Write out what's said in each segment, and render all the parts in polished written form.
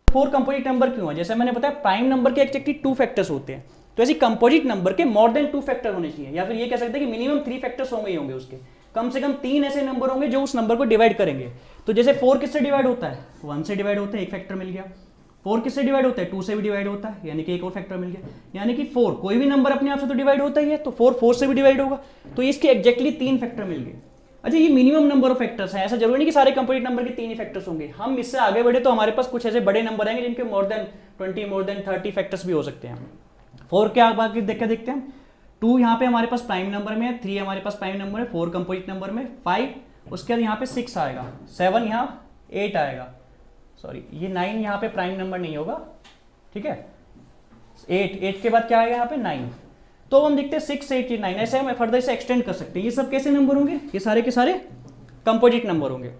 4 composite number क्यों है? जैसे मैंने बताया प्राइम नंबर के एक्जैक्टली 2 फैक्टर्स होते हैं, तो ऐसी कंपोजिट नंबर के मोर देन 2 फैक्टर होने चाहिए, या फिर ये कह सकते हैं कि मिनिमम 3 फैक्टर्स होंगे ही होंगे उसके, कम से कम 3 ऐसे नंबर होंगे जो उस नंबर को डिवाइड करेंगे। तो जैसे 4 किससे डिवाइड होता है? 1 से डिवाइड होता है, एक फैक्टर मिल गया। 4 किससे डिवाइड होता है? 2 से भी डिवाइड होता है, यानी कि एक और फैक्टर मिल गया। यानी कि 4 कोई भी नंबर अपने आप से तो डिवाइड होता ही है, तो 4 से भी डिवाइड होगा, तो इसके एक्जैक्टली 3 फैक्टर मिल गए। अच्छा, ये मिनिमम नंबर ऑफ फैक्टर्स है, ऐसा जरूरी नहीं कि सारे कंप्लीट नंबर के 3 ही फैक्टर्स होंगे। हम इससे आगे बढ़े तो हमारे पास कुछ ऐसे बड़े नंबर आएंगे जिनके more than 20 more than 30 factors भी हो सकते हैं। 4 के बाकी देखते हैं। 2 यहाँ पे हमारे पास प्राइम नंबर में है, 3 हमारे पास प्राइम नंबर है, 4 कंपोजिट नंबर में, 5 उसके बाद यहाँ पे 6 आएगा, 7 यहाँ 8 आएगा, सॉरी ये 9 यहाँ पे प्राइम नंबर नहीं होगा, ठीक है। 8 के बाद क्या आएगा यहाँ पे? 9। तो हम देखते हैं 6, 8, 9, ऐसे हम फर्दर से एक्सटेंड कर सकते हैं। ये सब कैसे नंबर होंगे? ये सारे के सारे कंपोजिट नंबर होंगे।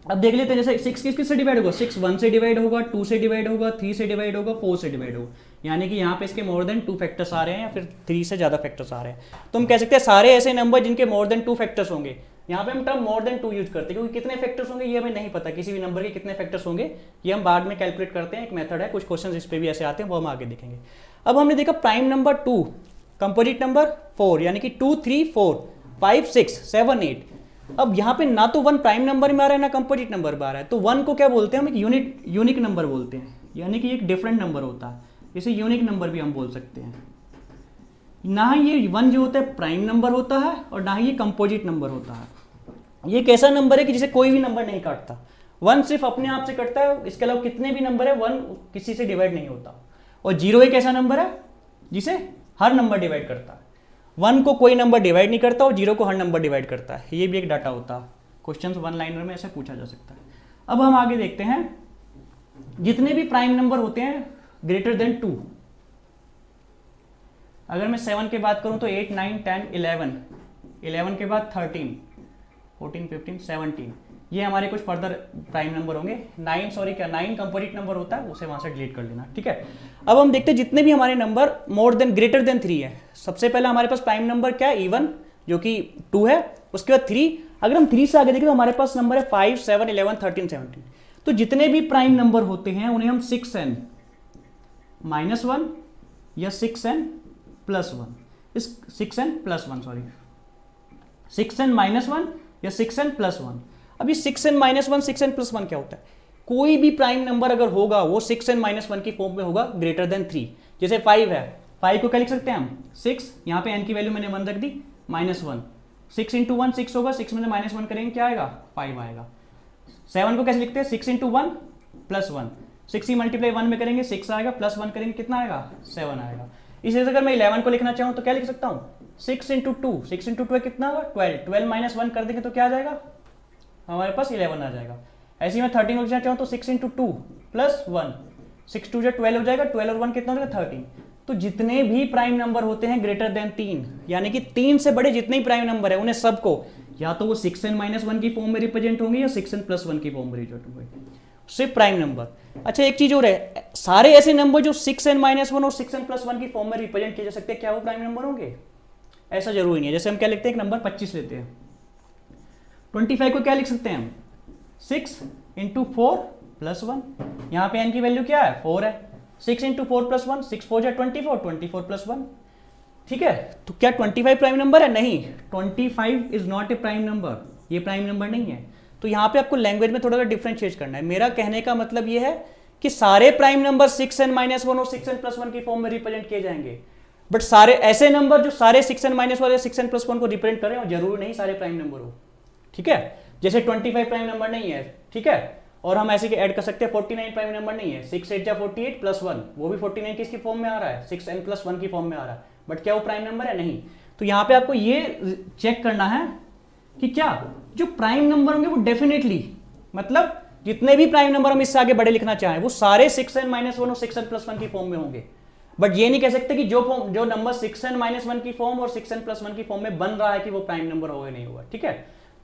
अब देख लेते हैं, जैसे 6 किस से डिवाइड होगा? 6 1 से डिवाइड होगा, 2 से डिवाइड होगा, 3 से डिवाइड होगा, 4 से डिवाइड होगा, यानी कि यहाँ पे इसके मोर देन 2 फैक्टर्स आ रहे हैं या फिर 3 से ज्यादा फैक्टर्स आ रहे हैं। तो हम कह सकते हैं सारे ऐसे नंबर जिनके मोर देन 2 फैक्टर्स होंगे। यहाँ पे हम टर्म मोर देन 2 यूज करते हैं क्योंकि कितने फैक्टर्स होंगे ये हमें नहीं पता, किसी भी नंबर के कितने फैक्टर्स होंगे ये हम बाद में कैलकुलेट करते हैं, एक मेथड है, कुछ क्वेश्चन इस पे भी ऐसे आते हैं, वो हम आगे देखेंगे। अब हमने देखा प्राइम नंबर 2, कंपोजिट नंबर 4, यानी कि 2 3 4 5 6 7 8। अब यहाँ पे ना तो 1 प्राइम नंबर में आ रहा है ना कंपोजिट नंबर में आ रहा है, तो 1 को क्या बोलते हैं हम? एक यूनिक नंबर बोलते हैं, यानी कि एक डिफरेंट नंबर होता है, इसे यूनिक नंबर भी हम बोल सकते हैं। ना ही ये 1 जो होता है प्राइम नंबर होता है और ना ही ये कंपोजिट नंबर होता है। ये एक ऐसा नंबर है कि जिसे कोई भी नंबर नहीं काटता। 1 सिर्फ अपने आप से कटता है, इसके अलावा कितने भी नंबर है 1 किसी से डिवाइड नहीं होता। और 0 एक ऐसा नंबर है जिसे हर नंबर डिवाइड करता है। 1 को कोई नंबर डिवाइड नहीं करता और 0 को हर नंबर डिवाइड करता है। ये भी एक डाटा होता है, क्वेश्चन 1 लाइनर में ऐसे पूछा जा सकता है। अब हम आगे देखते हैं, जितने भी प्राइम नंबर होते हैं ग्रेटर देन 2, अगर मैं 7 की बात करूं तो 8 9 10 11, 11 के बाद 13 14 15 17, ये हमारे कुछ फर्दर प्राइम नंबर होंगे। 9 कंपोजिट नंबर होता है, उसे वहां से डिलीट कर लेना, ठीक है। अब हम देखते हैं जितने भी हमारे number more than greater than 3 है। सबसे पहला हमारे पास प्राइम नंबर क्या है? इवन, जो कि 2 है। उसके बाद 3, अगर हम 3 से आगे देखें तो हमारे पास नंबर है 5 7 11 13 17। तो जितने भी प्राइम नंबर होते हैं उन्हें हम 6n -1 या 6n + 1, इस 6n + 1 सॉरी 6n -1 या 6n + 1। अब ये 6n -1 6n + 1 क्या होता है? कोई भी प्राइम नंबर अगर होगा वो 6n -1 की फॉर्म में होगा ग्रेटर देन 3। जैसे 5 है, 5 को क्या लिख सकते हैं हम? 6, यहाँ पे n की वैल्यू मैंने 1 रख दी, -1, 6 × 1 6 होगा, 6 में से -1 करेंगे क्या आएगा? 5 आएगा। 7 को कैसे लिखते हैं? 6 × 1 + 1, 6 ही मल्टीप्लाई 1 में करेंगे 6 आएगा, +1 करेंगे कितना आएगा? 7 आएगा। इसी तरह अगर मैं 11 को लिखना चाहूँ तो क्या लिख सकता हूँ? 6 × 2, 6 × 2 कितना होगा? 12, 12 - 1 कर देंगे तो क्या आ जाएगा? हमारे पास 11 आ जाएगा। ऐसे ही मैं 13 को लिखना चाहूँ तो 6 × 2 + 1, 6 2 12 हो जाएगा, 12 और 1 कितना हो जाएगा? 13। तो जितने भी प्राइम नंबर होते हैं ग्रेटर देन 3, यानी कि 3 से बड़े जितने भी प्राइम नंबर है उन्हें सबको या तो वो 6n - 1 की फॉर्म में रिप्रेजेंट होंगे या 6n + 1 की फॉर्म में रिप्रेजेंट होंगे, सिर्फ प्राइम नंबर। अच्छा, एक चीज और है, सारे ऐसे नंबर जो 6n - 1 और 6n + 1 की फॉर्म में रिप्रेजेंट किए जा सकते हैं, क्या वो प्राइम नंबर होंगे? ऐसा जरूरी नहीं है। जैसे हम क्या लिखते हैं, एक नंबर 25 लेते हैं, 25 को क्या लिख सकते हैं हम? 6 × 4 + 1, यहाँ पे n की वैल्यू क्या है? 4 है। 6 × 4 + 1, 6 4 = 24, 24 + 1, ठीक है। तो क्या 25 प्राइम नंबर है? नहीं, 25 is not a prime number, ये प्राइम नंबर नहीं है। तो यहाँ पे आपको लैंग्वेज में थोड़ा सा डिफरेंशिएट करना है। मेरा कहने का मतलब ये है कि सारे प्राइम नंबर 6n - 1 और 6n + 1 की फॉर्म में रिप्रेजेंट किए जाएंगे, बट सारे ऐसे नंबर जो सारे 6n - 1 या 6n + 1 को रिप्रेजेंट कर रहे हैं, जरूरी नहीं सारे प्राइम नंबर हो, ठीक है। जैसे 25 प्राइम नंबर नहीं है, ठीक है, और हम ऐसे ऐड कर सकते हैं 49 प्राइम नंबर नहीं है, 6 8 = 48 + 1, वो भी 49 किसकी फॉर्म में आ रहा है? 6n + 1 की फॉर्म में आ रहा है, बट क्या वो प्राइम नंबर है? नहीं। तो यहाँ पे आपको ये चेक करना है कि क्या जो प्राइम नंबर होंगे वो डेफिनेटली, मतलब जितने भी प्राइम नंबर हम इससे आगे बड़े लिखना चाहें वो सारे 6n - 1 और 6n + 1 की फॉर्म में होंगे। बट ये नहीं कह सकते कि जो नंबर 6n - 1 की फॉर्म और 6n + 1 की फॉर्म में बन रहा है कि वो प्राइम नंबर होगा नहीं होगा, ठीक है।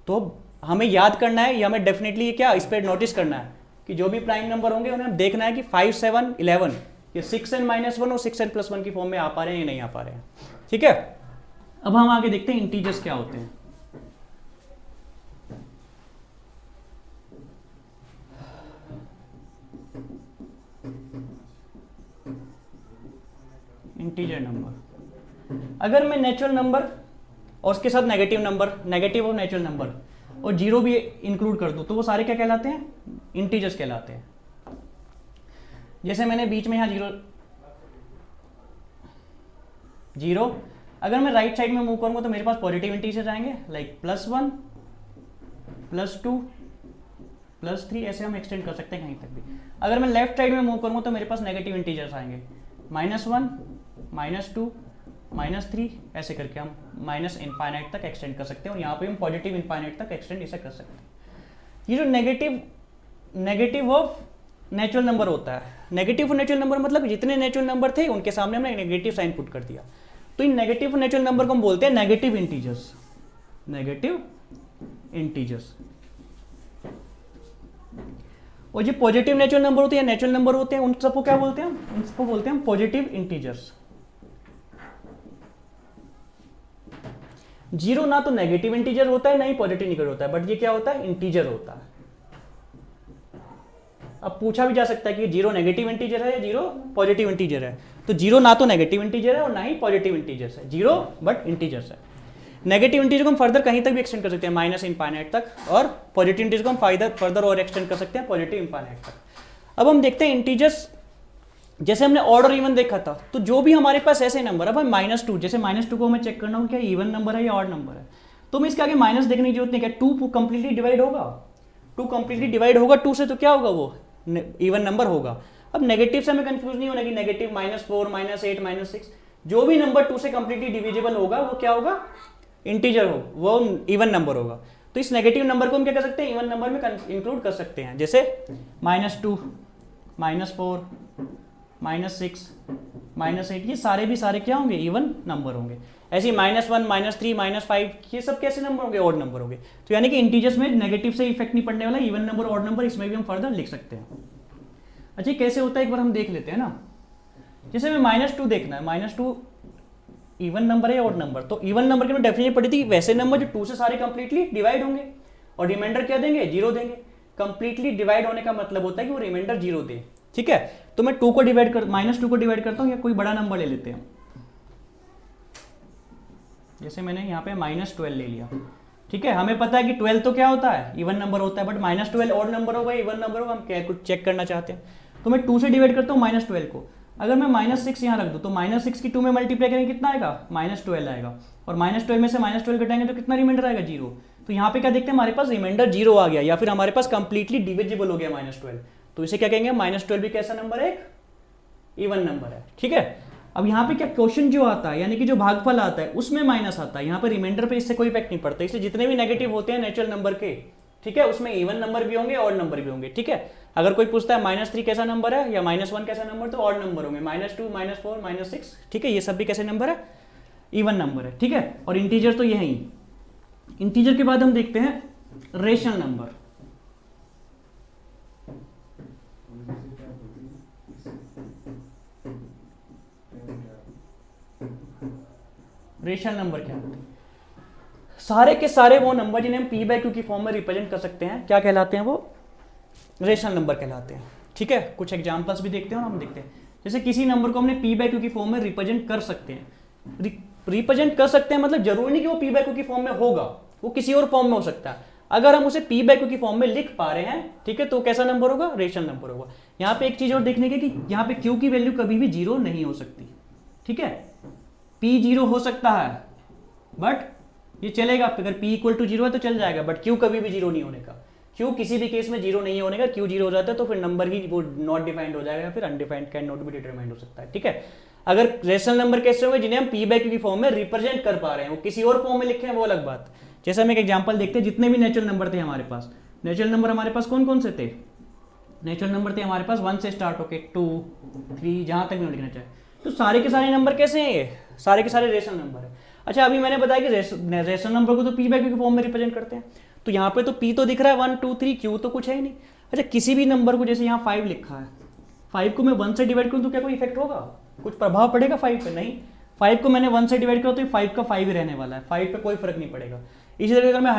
तो हमें याद करना है या हमें डेफिनेटली क्या इस पर नोटिस करना है कि जो भी प्राइम नंबर होंगे उन्हें हम देखना है कि 5 7 11 ये 6n - 1 और 6n + 1 की फॉर्म में आ पा रहे हैं या नहीं आ पा रहे हैं, ठीक है। अब हम आगे देखते हैं इंटीजर्स क्या होते हैं। Integer number. अगर मैं नेचुरल नंबर और उसके साथ नेगेटिव नंबर, नेगेटिव और नेचुरल नंबर और जीरो भी इंक्लूड कर दूं तो वो सारे क्या कहलाते हैं? इंटीजर्स कहलाते हैं। जैसे मैंने बीच में यहाँ जीरो, अगर मैं राइट साइड में मूव करूंगा तो मेरे पास पॉजिटिव इंटीजर्स आएंगे, लाइक +1, +2, +3, ऐसे हम एक्सटेंड कर सकते हैं कहीं तक भी। अगर मैं लेफ्ट साइड में मूव करूंगा तो मेरे पास नेगेटिव इंटीजर्स आएंगे, -1, -2, -3, ऐसे करके हम माइनस इनफाइनाइट तक एक्सटेंड कर सकते हैं। और यहाँ पे हम पॉजिटिव इनफाइनाइट तक एक्सटेंड इसे कर सकते हैं। ये जो नेगेटिव ऑफ नेचुरल नंबर होता है, नेगेटिव ऑफ नेचुरल नंबर मतलब जितने नेचुरल नंबर थे उनके सामने हमने नेगेटिव साइन पुट कर दिया, तो इन नेगेटिव नेचुरल नंबर को हम बोलते हैं नेगेटिव इंटीजर्स। Negative integers. और जो पॉजिटिव नेचुरल नंबर होते हैं, नेचुरल नंबर होते हैं, उन सबको क्या बोलते हैं? उनको बोलते हैं पॉजिटिव इंटीजर्स। जीरो ना तो नेगेटिव इंटीजर होता है ना ही पॉजिटिव इंटीजर होता है, बट ये क्या होता है? इंटीजर होता है। अब पूछा भी जा सकता है कि जीरो नेगेटिव इंटीजर है या जीरो पॉजिटिव इंटीजर है, तो जीरो ना तो नेगेटिव इंटीजर है और ना ही पॉजिटिव इंटीजर है, जीरो बट इंटीजर्स है। नेगेटिव इंटीजर को हम फर्दर कहीं तक भी एक्सटेंड कर सकते हैं, माइनस इनफाइनाइट तक, और पॉजिटिव इंटीजर को हम फर्दर और एक्सटेंड कर सकते हैं पॉजिटिव इनफाइनाइट तक। अब हम देखते हैं इंटीजर्स, जैसे हमने ऑड और इवन देखा था, तो जो भी हमारे पास ऐसे नंबर, अब हम -2, जैसे -2 को हमें चेक करना हो क्या इवन नंबर है या ऑड नंबर है, तो मैं इसके आगे माइनस देखने की जरूरत नहीं, क्या 2 कंप्लीटली डिवाइड होगा? 2 कंप्लीटली डिवाइड होगा 2 से, तो क्या होगा? वो इवन नंबर होगा। अब नेगेटिव से हमें कंफ्यूज नहीं होना कि नेगेटिव -4, -8, -6, जो भी नंबर 2 से कंप्लीटली डिविजिबल होगा वो क्या होगा? इंटीजर हो, वो इवन नंबर होगा। तो इस नेगेटिव नंबर को हम क्या कर सकते हैं? इवन नंबर में इंक्लूड कर सकते हैं, जैसे -2, -4, -6, -8, ये सारे भी सारे क्या होंगे? इवन नंबर होंगे। ऐसे -1, -3, -5, ये सब कैसे नंबर होंगे? ऑड नंबर होंगे। तो यानी कि इंटीजर्स में नेगेटिव से इफेक्ट नहीं पड़ने वाला, इवन नंबर, ऑड नंबर, इसमें भी हम फर्दर लिख सकते हैं। अच्छा, कैसे होता है एक बार हम देख लेते हैं ना। जैसे हमें -2 देखना है, -2 इवन नंबर है ऑड नंबर, तो इवन नंबर की डेफिनेशन पड़ी थी वैसे नंबर जो 2 से सारे कंप्लीटली डिवाइड होंगे और रिमाइंडर क्या देंगे? 0 देंगे। कंप्लीटली डिवाइड होने का मतलब होता है कि वो रिमाइंडर 0 दे। ठीक है, तो मैं -2 को डिवाइड करता हूं, या कोई बड़ा नंबर ले लेते हैं, जैसे मैंने यहाँ पे -12 ले लिया। ठीक है, हमें पता है कि 12 तो क्या होता है? इवन नंबर होता है, बट -12 ऑड नंबर होगा, इवन नंबर होगा, हम क्या कुछ चेक करना चाहते हैं, तो मैं 2 से डिवाइड करता हूँ -12 को। अगर मैं -6 यहाँ रख दूँ तो -6 की 2 में मल्टीप्लाई करेंगे कितना आएगा? -12 आएगा, और -12 में से -12 घटाएंगे तो कितना रिमाइंडर आएगा? 0। तो यहाँ पे क्या देखते हैं? हमारे पास रिमाइंडर 0 आ गया, या फिर हमारे पास कंप्लीटली डिविजिबल हो गया -12, तो इसे क्या कहेंगे? -12 भी कैसा नंबर है? एक इवन नंबर है। ठीक है, अब यहाँ पे क्या क्वेश्चन जो आता है, यानी कि जो भागफल आता है उसमें माइनस आता है, यहाँ पे रिमाइंडर पे इससे कोई इफेक्ट नहीं पड़ता, इसलिए जितने भी नेगेटिव होते हैं नेचुरल नंबर के, ठीक है, उसमें इवन नंबर भी होंगे, ऑड नंबर भी होंगे। ठीक है, अगर कोई पूछता है -3 कैसा नंबर है या -1 कैसा नंबर, तो ऑड नंबर होंगे, -2, -4, -6। ठीक है, ये सब भी कैसे नंबर है? इवन नंबर है। ठीक है, और इंटीजर तो ये है ही। इंटीजर के बाद हम देखते हैं रेशनल नंबर। रेशनल नंबर क्या होते हैं? सारे के सारे वो नंबर जिन्हें हम p/q की फॉर्म में रिप्रेजेंट कर सकते हैं, क्या कहलाते हैं? वो रेशनल नंबर कहलाते हैं। ठीक है, कुछ एग्जांपल्स भी देखते हैं और हम देखते हैं। जैसे किसी नंबर को हमने p/q की फॉर्म में रिप्रेजेंट कर सकते हैं। रिप्रेजेंट कर सकते हैं मतलब जरूरी नहीं कि वो p/q की फॉर्म में होगा, वो किसी और फॉर्म में हो सकता है। अगर हम उसे p/q की फॉर्म में लिख पा रहे हैं, ठीक है, तो कैसा नंबर होगा? रेशनल नंबर होगा। यहाँ पे एक चीज और देखने की कि यहाँ पे q की वैल्यू कभी भी 0 नहीं हो सकती। ठीक है, p 0 हो सकता है, बट ये चलेगा, अगर p = 0 है तो चल जाएगा, बट q कभी भी 0 नहीं होने का। q किसी भी केस में 0 नहीं होने का, q 0 हो जाता है तो फिर नंबर ही वो नॉट डिफाइंड हो जाएगा, फिर undefined, can not be determined हो सकता है। ठीक है, अगर रेशनल नंबर कैसे होंगे? जिन्हें हम p/q की फॉर्म में रिप्रेजेंट कर पा रहे हैं, वो किसी और फॉर्म में लिखे हैं वो अलग बात। जैसे हम एक एग्जांपल देखते हैं, जितने भी नेचुरल नंबर थे हमारे पास, नेचुरल नंबर हमारे पास कौन कौन से थे? नेचुरल नंबर थे हमारे पास 1 से स्टार्ट होके 2, 3, जहां तक भी लिखना चाहे, तो सारे के सारे नंबर कैसे हैं? ये सारे के सारे रेशनल नंबर है। अच्छा, अभी मैंने बताया कि रेशनल नंबर को तो p/q की फॉर्म में रिप्रेजेंट करते हैं, तो यहाँ पे तो p तो दिख रहा है 1, 2, 3, q तो कुछ है ही नहीं। अच्छा, किसी भी नंबर को, जैसे यहाँ 5 लिखा है, 5 को मैं 1 से डिवाइड करूँ तो क्या कोई इफेक्ट होगा? कुछ प्रभाव पड़ेगा 5 पे? नहीं। 5 को मैंने 1 से डिवाइड करा तो 5 का 5 ही रहने वाला है, 5 पे कोई फर्क नहीं पड़ेगा। इसी तरह अगर मैं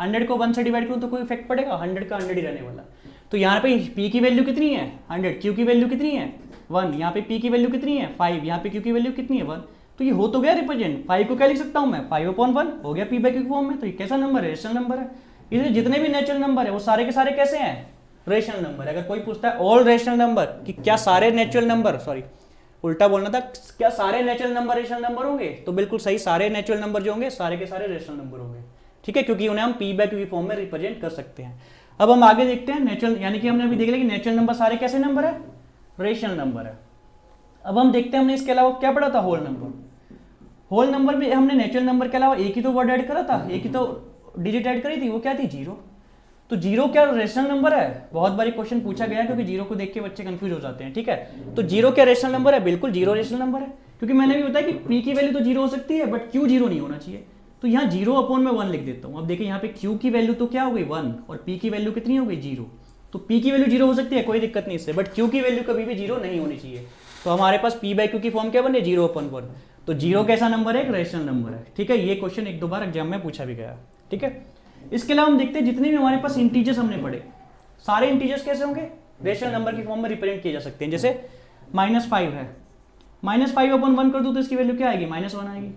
100 को 1 से डिवाइड करूँ तो कोई इफेक्ट पड़ेगा? 100 का 100 ही रहने वाला। तो यहाँ पे p की वैल्यू कितनी है? 100, q की वैल्यू कितनी है? 1, यहाँ पे p की वैल्यू कितनी है 5, यहाँ पे q की वैल्यू कितनी है 1, तो ये हो तो गया रिप्रेजेंट। 5 को क्या लिख सकता हूँ मैं 5/1 हो गया p बाई q फॉर्म में। तो ये कैसा नंबर है, रेशनल नंबर है। इसलिए जितने भी नेचुरल नंबर है वो सारे के सारे कैसे हैं, रेशनल नंबर। अगर कोई पूछता है ऑल रेशनल नंबर कि क्या सारे नेचुरल नंबर, सॉरी उल्टा बोलना था, क्या सारे नेचुरल नंबर रेशनल नंबर होंगे, तो बिल्कुल सही, सारे नेचुरल नंबर जो होंगे सारे के सारे रेशनल नंबर होंगे, ठीक है, क्योंकि उन्हें हम p बाई q की फॉर्म में रिप्रेजेंट कर सकते हैं। अब हम आगे देखते हैं नेचुरल, यानी कि हमने अभी देख लिया कि नेचुरल नंबर सारे कैसे नंबर है, रेशनल नंबर है। अब हम देखते हैं हमने इसके अलावा क्या पढ़ा था, होल नंबर। होल नंबर में हमने नेचुरल नंबर के अलावा एक ही तो वर्ड ऐड करा था, एक ही तो डिजिट ऐड करी थी, वो क्या थी, जीरो। तो जीरो क्या रेशनल नंबर है, बहुत बारी क्वेश्चन पूछा गया है, क्योंकि जीरो को देख के बच्चे कंफ्यूज हो जाते हैं, ठीक है। तो जीरो क्या रेशनल नंबर है, बिल्कुल जीरो रेशनल नंबर है, क्योंकि मैंने भी बताया कि p की वैल्यू तो जीरो हो सकती है, बट q जीरो नहीं होना चाहिए। तो यहाँ जीरो अपॉन में 1 लिख देता हूँ। अब देखिए यहाँ पे q की वैल्यू तो क्या हो गई 1 और p की वैल्यू कितनी हो गई 0। तो p की वैल्यू जीरो हो सकती है, कोई दिक्कत नहीं इससे, बट q की वैल्यू कभी भी जीरो नहीं होनी चाहिए। तो हमारे पास p बाई q की फॉर्म क्या बने, 0/1। तो जीरो कैसा नंबर है, एक रेशनल नंबर है, ठीक है। ये क्वेश्चन एक दो बार एग्जाम में पूछा भी गया, ठीक है। इसके अलावा हम देखते हैं जितने भी हमारे पास इंटीजर्स हमने पढ़े, सारे इंटीजर्स कैसे होंगे, रेशनल नंबर की फॉर्म में रिप्रेजेंट किए जा सकते हैं। जैसे -5 है, -5/1 कर दूं तो इसकी वैल्यू क्या आएगी, -1 आएगी।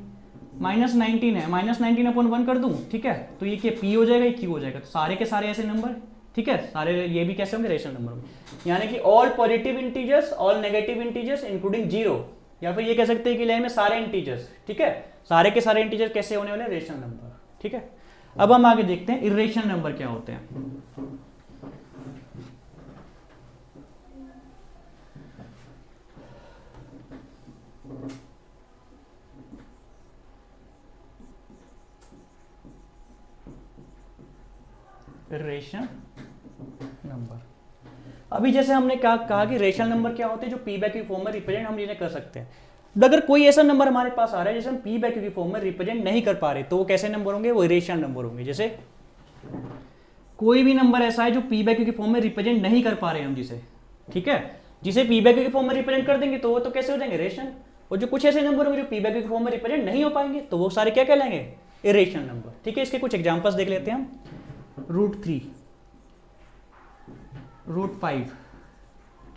-19 है, -19/1 कर दूं, ठीक है, तो ये क्या p हो जाएगा, ये q हो जाएगा। तो सारे के सारे ऐसे नंबर, ठीक है, सारे ये भी कैसे होंगे, रेशनल नंबर होंगे। यानी कि all positive integers, all negative integers including zero, या फिर ये कह सकते हैं कि लाइन में सारे इंटीजर्स, ठीक है, सारे के सारे इंटीजर कैसे होने वाले, रेशनल नंबर, ठीक है। अब हम आगे देखते हैं इरेशनल नंबर क्या होते हैं। रेशनल नंबर, अभी जैसे हमने कहा कि रेशनल नंबर क्या होते हैं, जो p बाई q फॉर्म में रिप्रेजेंट हम जिन्हें कर सकते हैं। अगर कोई ऐसा नंबर हमारे पास आ रहा है जैसे हम p बाई q की फॉर्म में रिप्रेजेंट नहीं कर पा रहे, तो वो कैसे नंबर होंगे, वो रेशनल नंबर होंगे। जैसे कोई भी नंबर ऐसा है जो p बाई q की फॉर्म में रिप्रेजेंट नहीं कर पा रहे हम जिसे, ठीक है, जिसे p बाई q की फॉर्म में रिप्रेजेंट कर देंगे तो वो तो कैसे हो जाएंगे, रेशनल। और जो कुछ ऐसे नंबर होंगे जो p बाई q की फॉर्म में रिप्रेजेंट नहीं हो पाएंगे, तो वो सारे क्या कहलाएंगे, इरेशनल नंबर, ठीक है। इसके कुछ एग्जांपल्स देख लेते हैं हम। √3, √5,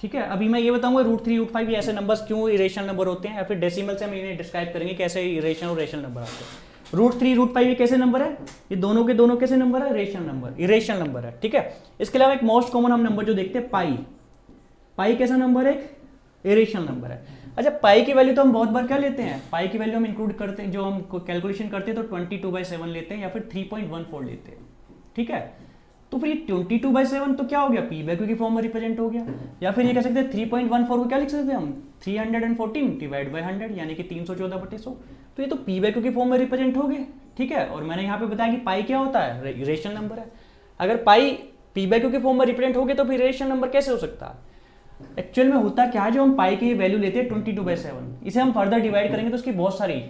ठीक है। अभी मैं ये बताऊंगा √3 √5 ये ऐसे नंबर्स क्यों इरेशनल नंबर होते हैं, या फिर डेसिमल से हम इन्हें डिस्क्राइब करेंगे कैसे इरेशनल और रेशनल नंबर आते हैं। √3 √5 ये कैसे नंबर है, ये दोनों के दोनों कैसे नंबर है, रेशनल नंबर, इरेशनल नंबर है, ठीक है। इसके अलावा एक मोस्ट कॉमन हम नंबर जो देखते हैं पाई, पाई कैसा नंबर है, एक इरेशनल नंबर है। अच्छा, पाई की वैल्यू तो हम बहुत बार क्या लेते हैं, पाई की वैल्यू हम इंक्लूड करते हैं, जो हम कैलकुलेशन करते हैं तो 22/7 लेते हैं या फिर 3.14 लेते हैं, ठीक है। तो फिर ये 22/7 तो क्या हो गया, p बाई q की फॉर्म में रिप्रेजेंट हो गया। या फिर ये कह सकते हैं 3.14 को क्या लिख सकते हैं हम, 314 डिवाइड बाई 100 यानी कि 314/100। तो ये तो p बाई q की फॉर्म में रिप्रेजेंट हो गए, ठीक है। और मैंने यहाँ पे बताया कि पाई क्या होता है, रेशनल नंबर है। अगर पाई p बाई q की फॉर्म में रिप्रेजेंट हो गए तो फिर रेशनल नंबर कैसे हो सकता है। एक्चुअल में होता क्या है, जो हम पाई की वैल्यू लेते हैं 22/7, इसे हम फर्दर डिवाइड करेंगे तो उसकी बहुत सारी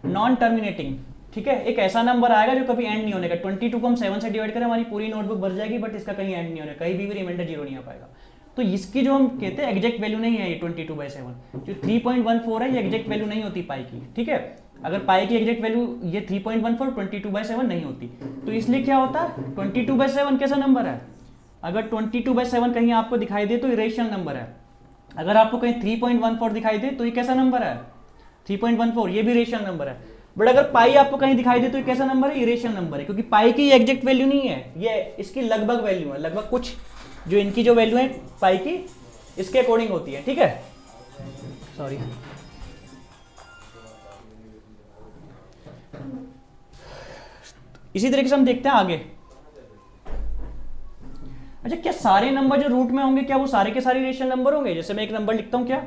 नॉन टर्मिनेटिंग, ठीक है, एक ऐसा नंबर आएगा जो कभी एंड नहीं होने का। 22 को हम 7 से डिवाइड करें हमारी पूरी नोटबुक भर जाएगी, बट इसका कहीं एंड नहीं होने, कहीं भी रिमाइंडर जीरो नहीं आ पाएगा। तो इसकी जो हम कहते हैं एग्जैक्ट वैल्यू नहीं है ये 22/7, जो 3.14 है ये एग्जैक्ट वैल्यू नहीं होती पाई की, ठीक है। अगर पाई की एग्जैक्ट वैल्यू ये 3.14 22/7 नहीं होती, तो इसलिए क्या होता है 22/7 कैसा नंबर है। अगर 22/7 कहीं आपको दिखाई दे तो इरेशनल नंबर है। अगर आपको कहीं 3.14 दिखाई दे तो ये कैसा नंबर है, 3.14, ये भी रेशनल नंबर है। बट अगर पाई आपको कहीं दिखाई दे तो ये कैसा नंबर है, इरेशनल नंबर है, क्योंकि पाई की एग्जैक्ट वैल्यू नहीं है, ये इसकी लगभग वैल्यू है, लगभग कुछ जो इनकी जो वैल्यू है पाई की इसके अकॉर्डिंग होती है, ठीक है। सॉरी, इसी तरीके से हम देखते हैं आगे। अच्छा, क्या सारे नंबर जो रूट में होंगे क्या वो सारे के सारे रेशनल नंबर होंगे। जैसे मैं एक नंबर लिखता हूं क्या,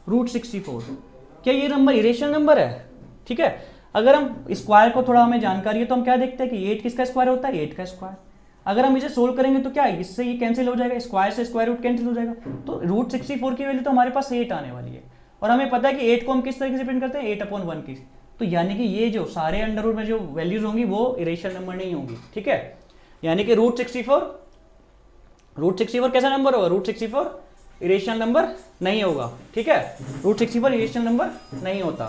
√64, क्या ये नंबर इरेशनल नंबर है, ठीक है। अगर हम स्क्वायर को थोड़ा हमें जानकारी है तो हम क्या देखते हैं कि 8 किसका स्क्वायर होता है, 8 का स्क्वायर। अगर हम इसे सोल्व करेंगे तो क्या है, इससे ये कैंसिल हो जाएगा, स्क्वायर से स्क्वायर रूट कैंसिल हो जाएगा, तो √64 की वैल्यू तो हमारे पास 8 आने वाली है। और हमें पता है कि 8 को हम किस तरीके से प्रिंट करते हैं, 8/1 की। तो यानी कि ये जो सारे अंडर रूट में जो वैल्यूज होंगी वो इरेशनल नंबर नहीं होंगी, ठीक है। यानी कि √64 कैसा नंबर होगा, √64 इरेशनल नंबर नहीं होगा, ठीक है। √64 इरेशनल नंबर नहीं होता,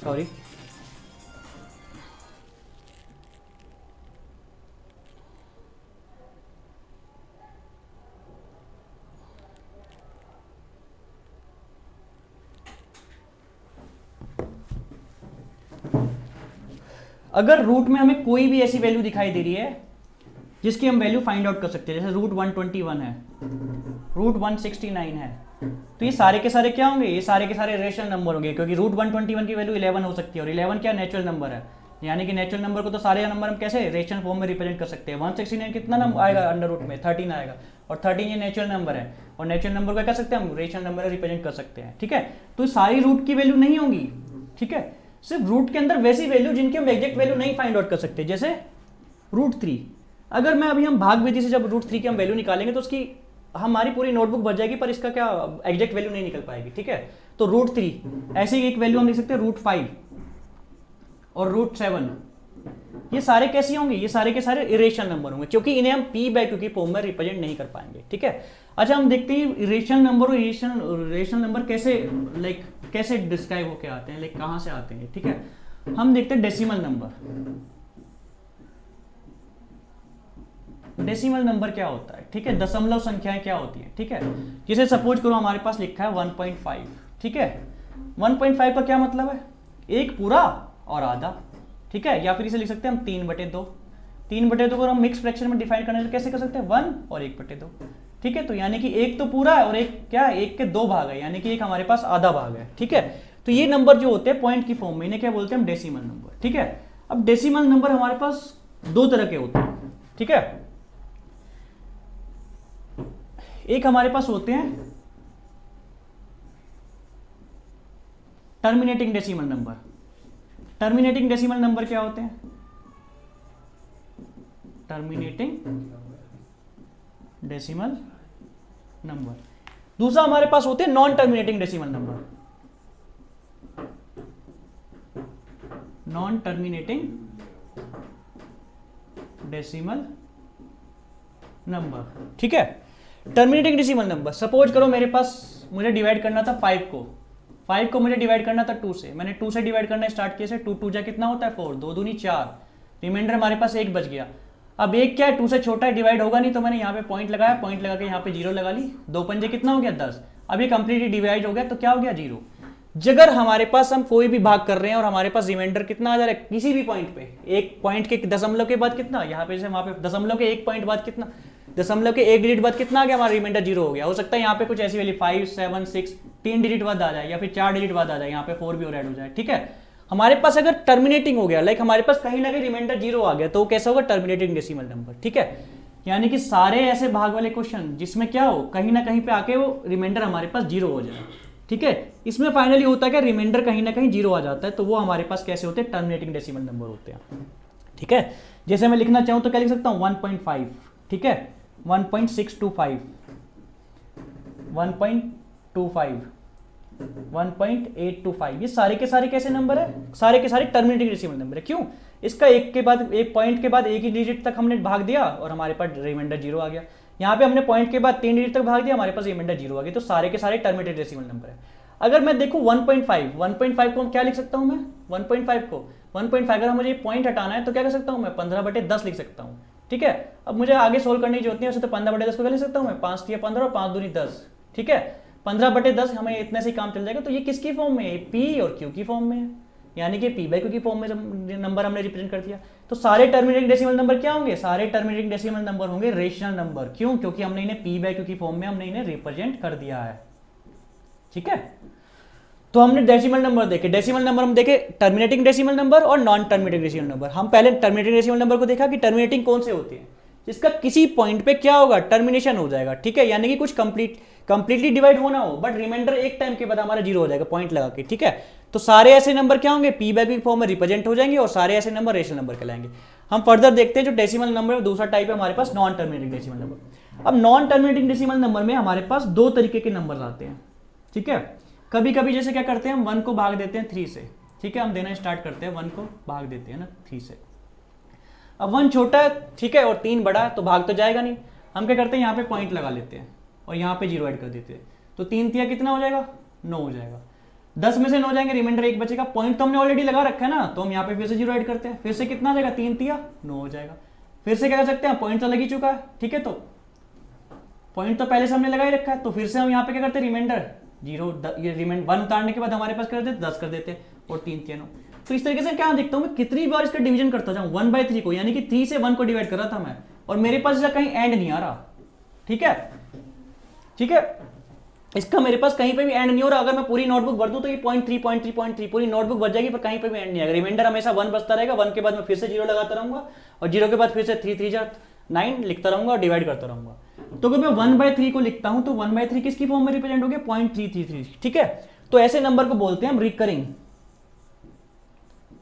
सॉरी। अगर रूट में हमें कोई भी ऐसी वैल्यू दिखाई दे रही है जिसकी हम वैल्यू फाइंड आउट कर सकते हैं, जैसे रूट 121 है, रूट 169 है, तो ये सारे के सारे क्या होंगे, ये सारे के सारे रेशनल नंबर होंगे, क्योंकि रूट 121 की वैल्यू 11 हो सकती है और 11 क्या नेचुरल नंबर है, यानी कि नेचुरल नंबर को तो सारे नंबर हम कैसे रेशनल फॉर्म में रिप्रेजेंट कर सकते हैं। 169 कितना नंबर आएगा अंडर रूट में 13 आएगा, और 13 ये नेचुरल नंबर है, और नेचुरल नंबर को क्या सकते हैं हम रेशनल नंबर रिप्रेजेंट कर सकते हैं। ठीक है, तो सारी रूट की वैल्यू नहीं होंगी, ठीक है, सिर्फ रूट के अंदर वैसी वैल्यू जिनकी हम एग्जैक्ट वैल्यू नहीं फाइंड आउट कर सकते, जैसे रूट 3। अगर मैं अभी हम भाग विधि से जब रूट 3 की हम वैल्यू निकालेंगे तो उसकी हमारी पूरी नोटबुक भर जाएगी, पर इसका क्या एग्जैक्ट वैल्यू नहीं निकल पाएगी। ठीक है, तो रूट 3 ऐसे ही एक वैल्यू हम लिख सकते हैं रूट 5 और रूट 7, ये सारे कैसे होंगे, ये सारे के सारे इरेशनल नंबर होंगे, क्योंकि इन्हें हम पी बाय क्यू की फॉर्म में रिप्रेजेंट नहीं कर पाएंगे। ठीक है, अच्छा हम देखते हैं इरेशनल नंबर और इरेशनल नंबर कैसे लाइक कैसे डिस्क्राइब होके आते हैं, लाइक कहां से आते हैं। ठीक है, हम देखते हैं डेसिमल नंबर। डेसिमल नंबर क्या होता है, ठीक है, दशमलव संख्याएं क्या होती हैं। ठीक है, जैसे सपोज करो हमारे पास लिखा है 1.5, ठीक है, 1.5 का क्या मतलब है, एक पूरा और आधा। ठीक है, या फिर इसे लिख सकते हैं हम 3/2। 3/2 को हम मिक्स फ्रैक्शन में डिफाइन करने से कैसे कर सकते हैं 1 और 1/2। ठीक है, तो यानी कि एक तो पूरा है और एक क्या है, एक के 2 भाग है, यानी कि एक हमारे पास आधा भाग है। ठीक है, तो ये नंबर जो होते हैं पॉइंट की फॉर्म में, इन्हें क्या बोलते हैं हम डेसिमल नंबर। ठीक है, अब डेसिमल नंबर हमारे पास दो तरह के होते हैं। ठीक है, एक हमारे पास होते हैं terminating decimal number. Terminating decimal number क्या होते हैं, टर्मिनेटिंग डेसिमल नंबर। दूसरा हमारे पास होते हैं non terminating decimal number, non terminating decimal number. ठीक है, टर्मिनेटिंग डेसिमल नंबर, सपोज करो मेरे पास मुझे डिवाइड करना था 5 को मुझे डिवाइड करना था 2 से, मैंने 2 से डिवाइड करना स्टार्ट किया से 2 2 जा कितना होता है 4, 2 दूनी 4, रिमाइंडर हमारे पास 1 बच गया। अब एक क्या है 2 से छोटा है, डिवाइड होगा नहीं, तो मैंने यहाँ पे पॉइंट लगाया, पॉइंट लगा के यहाँ पे 0 लगा ली, 2 पंजे कितना हो गया 10। अब ये कंप्लीटली डिवाइड हो गया तो क्या हो गया 0। अगर हमारे पास हम कोई भी भाग कर रहे हैं और हमारे पास रिमाइंडर कितना आ जा रहा है किसी भी पॉइंट पे, एक पॉइंट के दशमलव के बाद कितना, यहाँ पे जैसे वहां पे दशमलव के 1 पॉइंट बाद कितना, दशमलव के 1 डिजिट बाद कितना आ गया हमारा रिमाइंडर 0 हो गया। हो सकता है यहाँ पे कुछ ऐसी वैल्यू 5 7 6 3 डिजिट बाद आ जाए, या फिर 4 डिजिट बाद आ जाए, यहाँ पे 4 भी और ऐड हो जाए। ठीक है, हमारे पास अगर टर्मिनेटिंग हो गया, लाइक हमारे पास कहीं ना कहीं रिमाइंडर 0 आ गया, तो कैसा होगा टर्मिनेटिंग डेसिमल नंबर। ठीक है, यानी कि सारे ऐसे भाग वाले क्वेश्चन जिसमें क्या हो कहीं ना कहीं पे आके वो रिमाइंडर हमारे पास 0 हो जाए। ठीक है, इसमें फाइनली होता है कि रिमाइंडर कहीं ना कहीं 0 आ जाता है, तो वो हमारे पास कैसे होते हैं टर्मिनेटिंग डेसिमल नंबर होते हैं। ठीक है, जैसे मैं लिखना चाहूं तो क्या लिख सकता हूं 1.5, ठीक है, 1.625, 1.25, 1.825, ये सारे के सारे कैसे नंबर है, सारे के सारे टर्मिनेटिंग डेसिमल नंबर है। क्यों, इसका एक के बाद एक पॉइंट के बाद एक ही डिजिट तक हमने भाग दिया और हमारे पास रिमाइंडर 0 आ गया। यहाँ पे हमने पॉइंट के बाद 3 डिजिट तक भाग दिया, हमारे पास रिमाइंडर 0 आ गया, तो सारे के सारे टर्मिनेटिंग डेसिमल नंबर है। अगर मैं देखूं 1.5 को क्या लिख सकता हूं मैं, 1.5 अगर मुझे पॉइंट हटाना है तो क्या कर सकता हूं मैं 15/10 लिख सकता हूं। ठीक है, अब मुझे आगे सोल्व करने की जरूरत नहीं है, वैसे तो 15/10 को क्या लिख सकता हूं मैं 5 3 15 और 5 दूनी 10। ठीक है, 15/10 हमें इतने से काम चल जाएगा। तो ये किसकी फॉर्म में है, पी और क्यू की फॉर्म में है, यानी कि पी बाई क्यू की फॉर्म में नंबर हमने रिप्रेजेंट कर दिया। तो सारे टर्मिनेटिंग डेसिमल नंबर क्या होंगे, सारे टर्मिनेटिंग डेसिमल नंबर होंगे रेशनल नंबर। क्यों, क्योंकि हमने इन्हें पी बाई क्यू की फॉर्म में हमने इन्हें रिप्रेजेंट कर दिया है। ठीक है, तो हमने डेसिमल नंबर देखे, डेसिमल नंबर हम देखे टर्मिनेटिंग डेसिमल नंबर और नॉन टर्मिनेटिंग डेसिमल नंबर। हम पहले टर्मिनेटिंग डेसिमल नंबर को देखा कि टर्मिनेटिंग कौन से होते हैं, जिसका किसी पॉइंट पे क्या होगा टर्मिनेशन हो जाएगा। ठीक है, यानी कि कुछ कंप्लीटली डिवाइड होना हो बट रिमाइंडर एक टाइम के बाद हमारा 0 हो जाएगा पॉइंट लगा के। ठीक है, तो सारे ऐसे नंबर क्या होंगे पी बाई क्यू फॉर्म में रिप्रेजेंट हो जाएंगे और सारे ऐसे नंबर रेशनल नंबर कहलाएंगे। हम फर्दर देखते हैं जो डेसिमल नंबर है दूसरा टाइप है हमारे पास नॉन टर्मिनेटिंग डेसिमल नंबर। अब नॉन टर्मिनेटिंग डेसिमल नंबर में हमारे पास 2 तरीके के नंबर आते हैं। ठीक है, कभी कभी जैसे क्या करते हैं हम 1 को भाग देते हैं 3 से। ठीक है, हम देना स्टार्ट करते हैं 1 को भाग देते हैं ना 3 से। अब 1 छोटा है, ठीक है, और 3 बड़ा है, तो भाग तो जाएगा नहीं। हम क्या करते हैं यहाँ पे पॉइंट लगा लेते हैं और यहाँ पे 0 ऐड कर देते हैं, तो 3 तिया कितना हो जाएगा 9 हो जाएगा। 10 में से 9 जाएंगे, रिमाइंडर 1 बचेगा। पॉइंट तो हमने ऑलरेडी लगा रखा है ना, तो हम यहाँ पे फिर से 0 ऐड करते हैं, फिर से कितना आ जाएगा 3 तिया 9 हो जाएगा। फिर से क्या कर सकते हैं, पॉइंट तो लग ही चुका है। ठीक है, तो पॉइंट तो पहले से हमने लगा ही रखा है, तो फिर से हम यहाँ पे क्या करते हैं रिमाइंडर 0 ये रिमाइंड 1 उतारने के बाद हमारे पास कर देते 10 कर देते और 3 तिया 9। तो इस तरीके से क्या देखता हूं मैं, कितनी बार इसका डिवीजन करता जाऊं 1/3 को, यानी कि 3 से 1 को डिवाइड कर रहा था मैं, और मेरे पास इसका कहीं एंड नहीं आ रहा। ठीक है, ठीक है, इसका मेरे पास कहीं पे भी एंड नहीं हो रहा। अगर मैं पूरी नोटबुक भर दूं तो ये 0.3 पूरी नोटबुक भर जाएगी, पर कहीं पे भी एंड नहीं आएगा। रिमाइंडर हमेशा 1 बचता रहेगा, 1 के बाद मैं फिर से 0 लगाता रहूंगा, और 0 के बाद फिर से 3 3 9 लिखता रहूंगा और डिवाइड करता रहूंगा। तो अगर मैं 1/3 को लिखता हूं तो 1/3 किसकी फॉर्म में रिप्रेजेंट हो गया, 0.333। ठीक है, तो ऐसे नंबर को बोलते हैं हम रिकरिंग।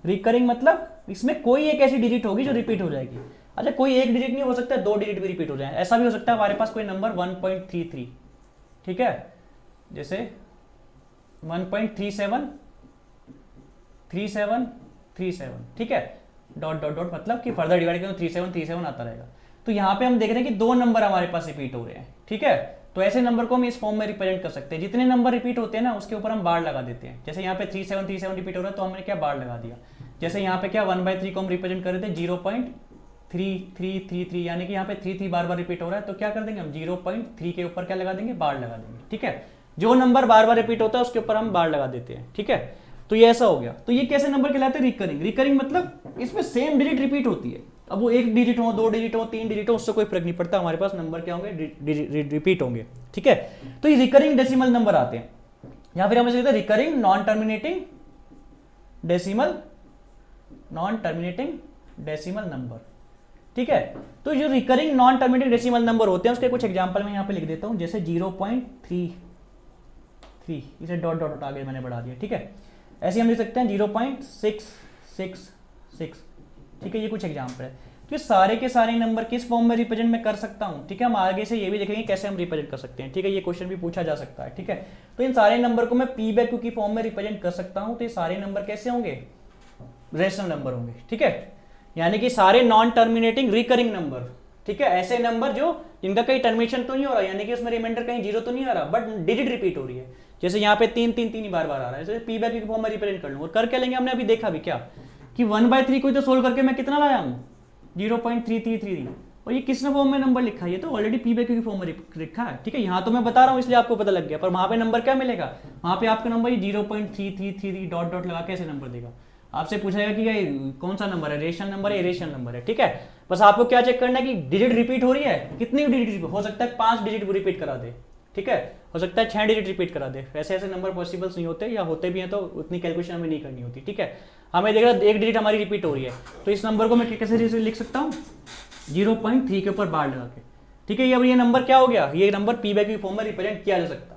रिकरिंग मतलब इसमें कोई एक ऐसी डिजिट होगी जो रिपीट हो जाएगी। अच्छा, कोई एक डिजिट नहीं हो सकता, 2 डिजिट भी रिपीट हो जाए, ऐसा भी हो सकता है हमारे पास कोई नंबर 1.33। ठीक है, जैसे 1.37 37 37। ठीक है, डॉट डॉट डॉट मतलब कि फर्दर डिवाइड करें तो 37 आता रहेगा। तो यहां पे हम देख रहे हैं कि 2 नंबर हमारे पास रिपीट हो रहे हैं। ठीक है, तो ऐसे नंबर को हम इस फॉर्म में रिप्रेजेंट कर सकते हैं। जितने नंबर रिपीट होते हैं ना उसके ऊपर हम बार लगा देते हैं। जैसे यहाँ पे 37 रिपीट हो रहा है तो हमने क्या बार लगा दिया। जैसे यहाँ पे क्या 1/3 को हम रिप्रेजेंट कर रहे थे 0.3333, यानी कि यहाँ पे 3 बार बार रिपीट हो रहा है, तो क्या कर देंगे हम 0.3 के ऊपर क्या लगा देंगे, बार लगा देंगे। ठीक है, जो नंबर बार बार रिपीट होता है उसके ऊपर हम बार लगा देते हैं। ठीक है, तो ये ऐसा हो गया। तो ये कैसे नंबर कहलाते हैं, रिकरिंग। रिकरिंग मतलब इसमें सेम डिजिट रिपीट होती है। अब वो 1 डिजिट हो, 2 डिजिट हो, 3 डिजिट हो, उससे कोई फर्क नहीं पड़ता, हमारे पास नंबर क्या होंगे, रिपीट होंगे। ठीक है, तो ये रिकरिंग डेसिमल नंबर आते हैं, या फिर हम इसे कहते हैं recurring non terminating decimal number. ठीक है, तो जो recurring non terminating decimal number होते हैं उसके कुछ एग्जांपल मैं यहाँ पे लिख देता हूँ। जैसे 0.33, इसे डॉट डॉट आगे मैंने बढ़ा दिया। ठीक है, ऐसे हम लिख सकते हैं 0.666। ठीक है, ये कुछ एग्जांपल है। तो ये सारे के सारे नंबर किस फॉर्म में रिप्रेजेंट मैं कर सकता हूँ। ठीक है, हम आगे से ये भी देखेंगे कैसे हम रिप्रेजेंट कर सकते हैं। ठीक है, ये क्वेश्चन भी पूछा जा सकता है। ठीक है, तो इन सारे नंबर को मैं p/q की फॉर्म में रिप्रेजेंट कर सकता हूँ। तो ये सारे नंबर कैसे होंगे, रेशनल नंबर होंगे। ठीक है, यानी कि सारे नॉन टर्मिनेटिंग रिकरिंग नंबर। ठीक है, ऐसे नंबर जो जिनका कहीं टर्मिनेशन तो नहीं हो रहा, यानी कि उसमें रिमाइंडर कहीं 0 तो नहीं आ रहा, बट डिजिट रिपीट हो रही है। जैसे यहाँ पे 3 बार आ रहा है, जैसे p/q की फॉर्म में रिप्रेजेंट कर लूँ। और कर क्या लेंगे, हमने अभी देखा भी क्या कि 1/3 को तो सोल्व करके मैं कितना लाया हूँ 0.333, और ये किसने फॉर्म में नंबर लिखा है, ये तो ऑलरेडी p/q की फॉर्म में लिखा है। ठीक है, यहाँ तो मैं बता रहा हूँ इसलिए आपको पता लग गया, पर वहां पे नंबर क्या मिलेगा, वहां पे आपका नंबर 0.333 डॉट डॉट लगा के ऐसे नंबर देगा। आपसे पूछेगा कि ये कौन सा नंबर है, रेशनल नंबर है, इरेशनल नंबर है। ठीक है, बस आपको क्या चेक करना है कि डिजिट रिपीट हो रही है, कितनी डिजिट हो सकता है 5 डिजिट रिपीट करा दे। ठीक है, हो सकता है 6 डिजिट रिपीट करा दे। ऐसे ऐसे नंबर पॉसिबल्स नहीं होते, या होते भी हैं तो उतनी कैलकुलेशन हमें नहीं करनी होती। ठीक है, हमें देख रहा 1 डिजिट हमारी रिपीट हो रही है, तो इस नंबर को मैं कैसे लिख सकता हूँ 0.3 के ऊपर बार लगा के। ठीक है, अब ये नंबर क्या हो गया, ये नंबर p/q फॉर्म में रिप्रेजेंट किया जा सकता है।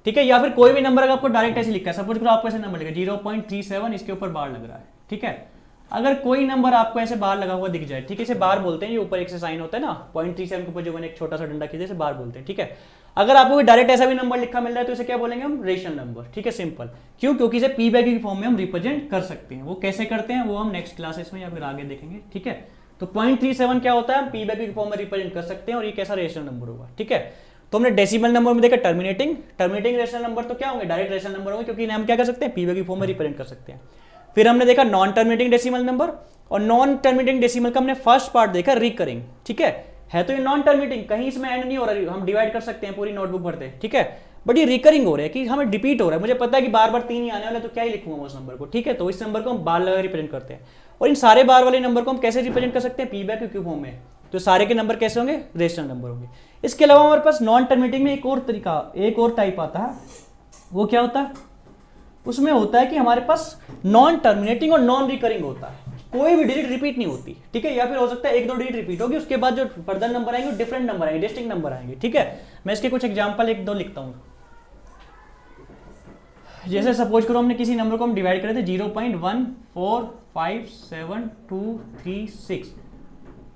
ठीक है, या फिर कोई भी नंबर अगर आपको डायरेक्ट ऐसे लिखा है, सपोज करो आपको ऐसे नंबर लिखा 0.37, इसके ऊपर बार लग रहा है। ठीक है, अगर कोई नंबर आपको ऐसे बार लगा हुआ दिख जाए, ठीक है, इसे बार बोलते हैं, ये ऊपर एक से साइन होता है ना 0.37 के ऊपर जो मैंने एक छोटा सा डंडा खींचा, इसे बार बोलते हैं। ठीक है, अगर आपको डायरेक्ट ऐसा भी नंबर लिखा मिल रहा है तो इसे क्या बोलेंगे हम, रेशनल नंबर। ठीक है, सिंपल। क्यों, क्योंकि इसे p/q की फॉर्म में हम रिप्रेजेंट कर सकते हैं। वो कैसे करते हैं वो हम नेक्स्ट क्लासेस में या फिर आगे देखेंगे। ठीक है, तो 0.37 क्या होता है, हम p/q की फॉर्म में रिप्रेजेंट कर सकते हैं, और ये कैसा रेशनल नंबर होगा। ठीक है, तो हमने डेसिमल नंबर में देखा टर्मिनेटिंग रेशनल नंबर, तो क्या होंगे, डायरेक्ट रेशनल नंबर होंगे, क्योंकि हम क्या कर सकते हैं, p/q फॉर्म में रिप्रेजेंट कर सकते हैं। फिर हमने देखा नॉन टर्मिनेटिंग डेसिमल नंबर, और नॉन टर्मिनेटिंग डेसिमल का हमने फर्स्ट पार्ट देखा रिकरिंग। ठीक है तो ये नॉन टर्मिनेटिंग, कहीं इसमें एंड नहीं हो रहा, हम डिवाइड कर सकते हैं पूरी नोटबुक भरते। ठीक है, बट ये रिकरिंग हो रहा है कि हमें रिपीट हो रहा है, मुझे पता है कि बार बार 3 ही आने वाले, तो क्या ही लिखूंगा उस नंबर को। ठीक है, तो इस नंबर को हम बार लगा रिप्रेजेंट करते हैं। और इन सारे बार वाले नंबर को हम कैसे रिप्रेजेंट कर सकते हैं, p/q फॉर्म में। तो सारे के नंबर कैसे होंगे, रेशनल नंबर होंगे। इसके अलावा हमारे पास नॉन टर्मिनेटिंग में एक और टाइप आता है, वो क्या होता है, उसमें होता है कि हमारे पास नॉन टर्मिनेटिंग और नॉन रिकरिंग होता है, कोई भी डिजिट रिपीट नहीं होती। ठीक है, या फिर हो सकता है 1-2 डिजिट रिपीट होगी, उसके बाद जो फर्दर नंबर आएंगे डिफरेंट नंबर आएंगे, डिस्टिंक्ट नंबर आएंगे। ठीक है, मैं इसके कुछ एग्जांपल 1-2 लिखता हूं। जैसे सपोज करो हमने किसी नंबर को हम डिवाइड करे थे 0.1457236।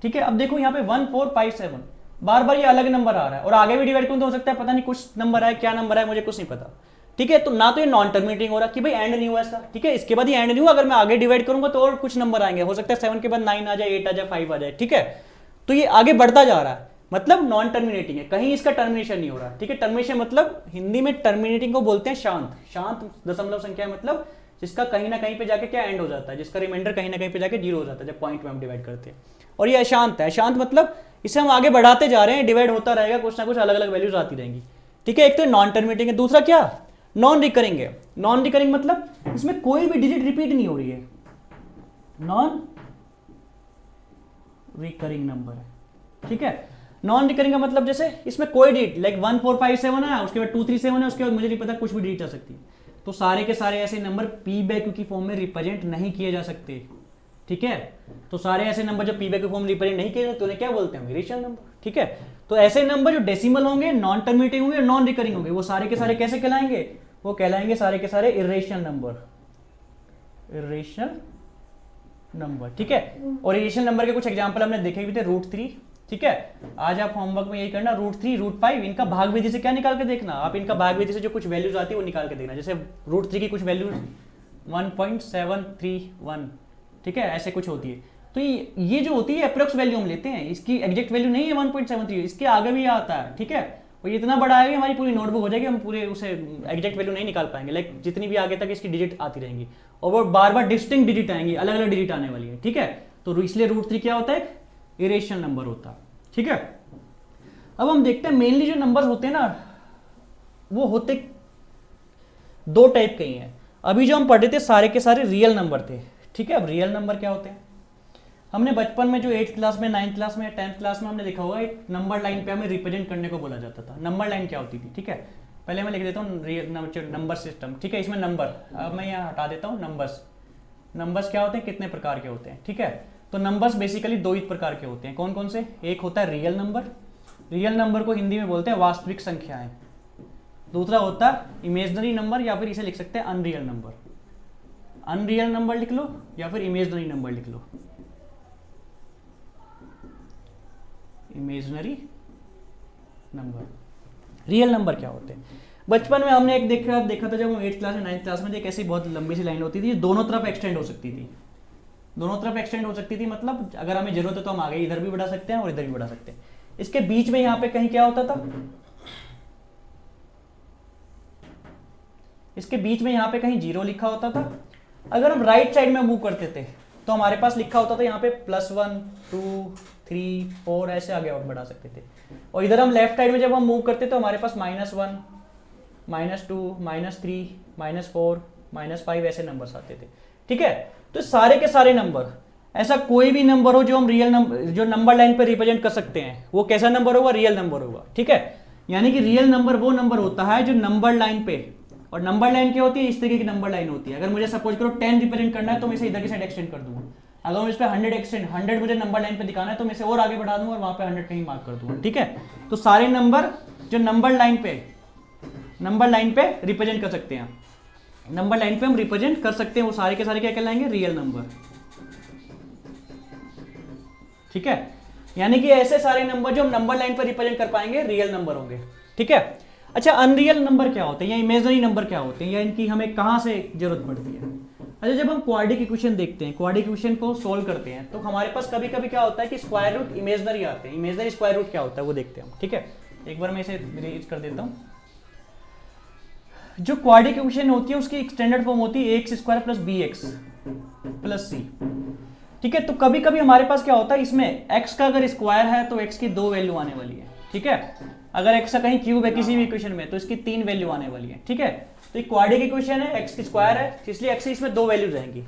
ठीक है, अब देखो यहाँ पे 1457 बार बार ये अलग नंबर आ रहा है, और आगे भी डिवाइड करूं तो हो सकता है पता नहीं कुछ नंबर है, क्या नंबर है मुझे कुछ नहीं पता। ठीक है, तो ना तो ये नॉन टर्मिनेटिंग हो रहा कि भाई एंड नहीं हुआ इसका। ठीक है, इसके बाद ये एंड नहीं हुआ, अगर मैं आगे डिवाइड करूंगा तो और कुछ नंबर आएंगे, हो सकता है 7 के बाद 9 आ जाए, 8 आ जाए, 5 आ जाए। ठीक है, तो ये आगे बढ़ता जा रहा है, मतलब नॉन टर्मिनेटिंग है, कहीं इसका टर्मिनेशन नहीं हो रहा। ठीक है, टर्मिनेशन मतलब हिंदी में टर्मिनेटिंग को बोलते हैं शांत दशमलव संख्या, मतलब जिसका कहीं ना कहीं पे जाके क्या एंड हो जाता है, जिसका रिमाइंडर कहीं ना कहीं पे जाके 0 हो जाता है जब पॉइंट में हम डिवाइड करते हैं। और ये अशांत है, अशांत मतलब इसे हम आगे बढ़ाते जा रहे हैं, डिवाइड होता रहेगा, कुछ ना कुछ अलग अलग वैल्यूज आती रहेंगी। ठीक है, एक तो नॉन टर्मिनेटिंग है, दूसरा क्या नॉन रिकरिंग है। नॉन रिकरिंग मतलब इसमें कोई भी डिजिट रिपीट नहीं हो रही है। नॉन रिकरिंग नंबर है, ठीक है। नॉन रिकरिंग का मतलब जैसे इसमें कोई डिजिट लाइक 1457 है, उसके बाद 237 है, उसके बाद मुझे नहीं पता कुछ भी डिजिट आ सकती है। तो सारे के सारे ऐसे नंबर पी वैल्यू की फॉर्म में रिप्रेजेंट नहीं किए जा सकते, ठीक है। तो सारे ऐसे नंबर जब पी वैल्यू की फॉर्म में रिप्रेजेंट नहीं किए जाते तो उन्हें क्या बोलते हैं, इरेशनल नंबर, ठीक है। तो ऐसे नंबर जो डेसिमल होंगे, नॉन टर्मिनेटिंग होंगे, नॉन रिकरिंग होंगे, वो सारे के सारे कैसे कहलाएंगे, वो कहलाएंगे सारे के सारे इरेशनल नंबर, इरेशनल नंबर, ठीक है। और इरेशनल नंबर के कुछ एग्जांपल हमने देखे भी थे, √3, ठीक है। आज आप होमवर्क में यही करना, √3, √5 इनका भाग विधि से क्या निकाल के देखना, आप इनका भाग विधि से जो कुछ वैल्यूज आती है वो निकाल के देखना। जैसे √3 की कुछ वैल्यूज 1.731, ठीक है, ऐसे कुछ होती है। तो ये जो होती है अप्रोक्स वैल्यू हम लेते हैं, इसकी एग्जैक्ट वैल्यू नहीं है 1.73, इसके आगे भी आता है, ठीक है। और ये इतना बड़ा है हमारी पूरी नोटबुक हो जाएगी, हम पूरे उसे एग्जैक्ट वैल्यू नहीं निकाल पाएंगे, लाइक जितनी भी आगे तक इसकी डिजिट आती रहेंगी और वो बार बार डिस्टिंक्ट डिजिट आएंगी, अलग अलग डिजिट आने वाली है, ठीक है। तो इसलिए √3 क्या होता है, इरेशनल नंबर होता है, ठीक है। अब हम देखते हैं मेनली जो नंबर होते हैं ना वो होते दो टाइप के ही हैं। अभी जो हम पढ़े थे सारे के सारे रियल नंबर थे, ठीक है। अब रियल नंबर क्या होते हैं, हमने बचपन में जो 8th क्लास में, 9th क्लास में, 10th क्लास में हमने लिखा हुआ एक नंबर लाइन पे हमें रिप्रेजेंट करने को बोला जाता था। नंबर लाइन क्या होती थी, ठीक है। पहले मैं लिख देता हूँ नंबर सिस्टम, ठीक है। इसमें नंबर, अब मैं यहाँ हटा देता हूँ नंबर्स। नंबर्स क्या होते हैं, कितने प्रकार के होते हैं, ठीक है। तो नंबर्स बेसिकली दो ही प्रकार के होते हैं, कौन कौन से, एक होता है रियल नंबर, रियल नंबर को हिंदी में बोलते हैं वास्तविक संख्याएं। दूसरा होता है इमेजनरी नंबर, या फिर इसे लिख सकते हैं अनरियल नंबर। अनरियल नंबर लिख लो या फिर इमेजनरी नंबर लिख लो, इमेजनरी नंबर। रियल नंबर क्या होते हैं, बचपन में हमने एक देखा था जब हम 8th क्लास में, 9th क्लास में, एक ऐसी बहुत लंबी सी लाइन होती थी, दोनों तरफ एक्सटेंड हो सकती थी, दोनों तरफ एक्सटेंड हो सकती थी, मतलब अगर हमें जरूरत है तो हम आगे इधर भी बढ़ा सकते हैं और इधर भी बढ़ा सकते हैं। इसके बीच में यहाँ पे कहीं क्या होता था, इसके बीच में यहाँ पे कहीं 0 लिखा होता था। अगर हम राइट साइड में मूव करते थे तो हमारे पास लिखा होता था यहाँ पे +1, 2, 3, 4 ऐसे आगे और बढ़ा सकते थे। और इधर हम लेफ्ट साइड में जब हम मूव करते तो हमारे पास -1, -2, -3, -4, -5 ऐसे नंबर्स आते थे, ठीक है। तो सारे के सारे नंबर, ऐसा कोई भी नंबर हो जो हम रियल नंबर, जो नंबर लाइन पे रिप्रेजेंट कर सकते हैं, वो कैसा नंबर होगा, रियल नंबर होगा, ठीक है। यानी कि रियल नंबर वो नंबर होता है जो नंबर लाइन पे, और नंबर लाइन क्या होती है, इस तरीके की नंबर लाइन होती है। अगर मुझे सपोज करो 10 रिप्रेजेंट करना है तो मैं इसे इधर की साइड एक्सटेंड कर दूंगा। अगर मुझे इस पे 100 मुझे नंबर लाइन पे दिखाना है तो मैं इसे और आगे बढ़ा दूंगा और वहां पे 100 कहीं मार्क कर दूंगा, ठीक है। तो सारे नंबर जो नंबर लाइन पे रिप्रेजेंट कर सकते हैं, नंबर लाइन पे हम रिप्रेजेंट कर सकते हैं, वो सारे के सारे क्या कहलाएंगे, रियल नंबर, ठीक है। यानी कि ऐसे सारे नंबर जो हम नंबर लाइन पर रिप्रेजेंट कर पाएंगे रियल नंबर होंगे, ठीक है। अच्छा, अनरियल नंबर क्या होते हैं या इमेजिनरी नंबर क्या होते हैं, या इनकी हमें कहां से जरूरत पड़ती है। अच्छा, जब हम क्वाड्रेटिक इक्वेशन देखते हैं, क्वाड्रेटिक इक्वेशन को सोल्व करते हैं, तो हमारे पास कभी कभी क्या होता है कि स्क्वायर रूट इमेजिनरी आते हैं। इमेजिनरी स्क्वायर रूट क्या होता है वो देखते हैं हम, ठीक है। एक बार मैं इसे रिलीज कर देता हूँ। जो क्वाड्रेटिक इक्वेशन होती है उसकी स्टैंडर्ड फॉर्म होती है ax² + bx + c, ठीक है। तो कभी कभी हमारे पास क्या होता है, इसमें x का अगर स्क्वायर है तो x की 2 वैल्यू आने वाली है, ठीक है। अगर x का कहीं क्यूब है किसी भी इक्वेशन में तो इसकी 3 वैल्यू आने वाली है, ठीक है। तो एक क्वाड्रेटिक इक्वेशन है, x की स्क्वायर है, इसलिए x इसमें 2 वैल्यू रहेंगी,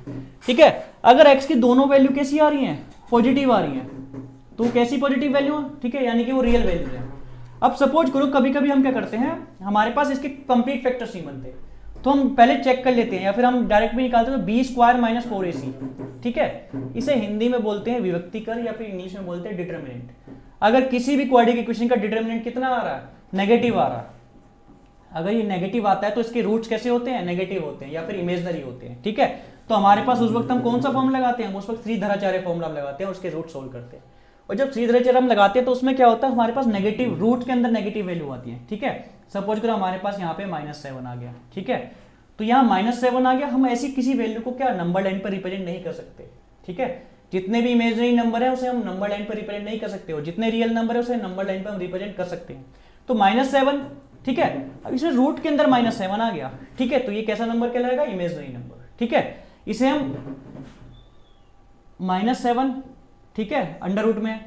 ठीक है। अगर x की दोनों वैल्यू कैसी आ रही हैं, पॉजिटिव आ रही हैं, तो कैसी पॉजिटिव वैल्यू, ठीक है, यानी कि वो रियल वैल्यू है। अब सपोज करो कभी कभी हम क्या करते हैं, हमारे पास इसके कंप्लीट फैक्टर्स नहीं बनते, तो हम पहले चेक कर लेते हैं या फिर हम डायरेक्ट भी निकालते हैं, तो b² - 4ac, ठीक है। इसे हिंदी में बोलते हैं विभक्तिकर या फिर इंग्लिश में बोलते हैं डिटरमिनेंट। अगर किसी भी क्वाड्रेटिक इक्वेशन का डिटरमिनेंट कितना आ रहा है, नेगेटिव आ रहा है, अगर ये नेगेटिव आता है तो इसके रूट्स कैसे होते हैं, नेगेटिव होते हैं या फिर इमेजिनरी होते हैं, ठीक है। तो हमारे पास उस वक्त हम कौन सा फॉर्म लगाते हैं, उस वक्त श्रीधराचार्य फॉर्मूला लगाते हैं, उसके रूट सोल्व करते हैं। और जब श्रीधराचार्य हम लगाते हैं तो उसमें क्या होता है, हमारे पास नेगेटिव रूट के अंदर नेगेटिव वैल्यू आती है, ठीक है। सपोज करो हमारे पास यहाँ पे -7 आ गया, ठीक है। तो यहाँ -7 आ गया, हम ऐसी किसी वैल्यू को क्या नंबर लाइन पर रिप्रेजेंट नहीं कर सकते, ठीक है। जितने भी इमेजिनरी नंबर है उसे हम नंबर लाइन पर रिप्रेजेंट नहीं कर सकते, और जितने रियल नंबर है उसे नंबर लाइन पर हम रिप्रेजेंट कर सकते हैं। तो -7, ठीक है। अब इसमें रूट के अंदर -7 आ गया, ठीक है। तो ये कैसा नंबर कहलाएगा, इमेजिनरी नंबर, ठीक है। इसे हम -7, ठीक है, अंडर रूट में,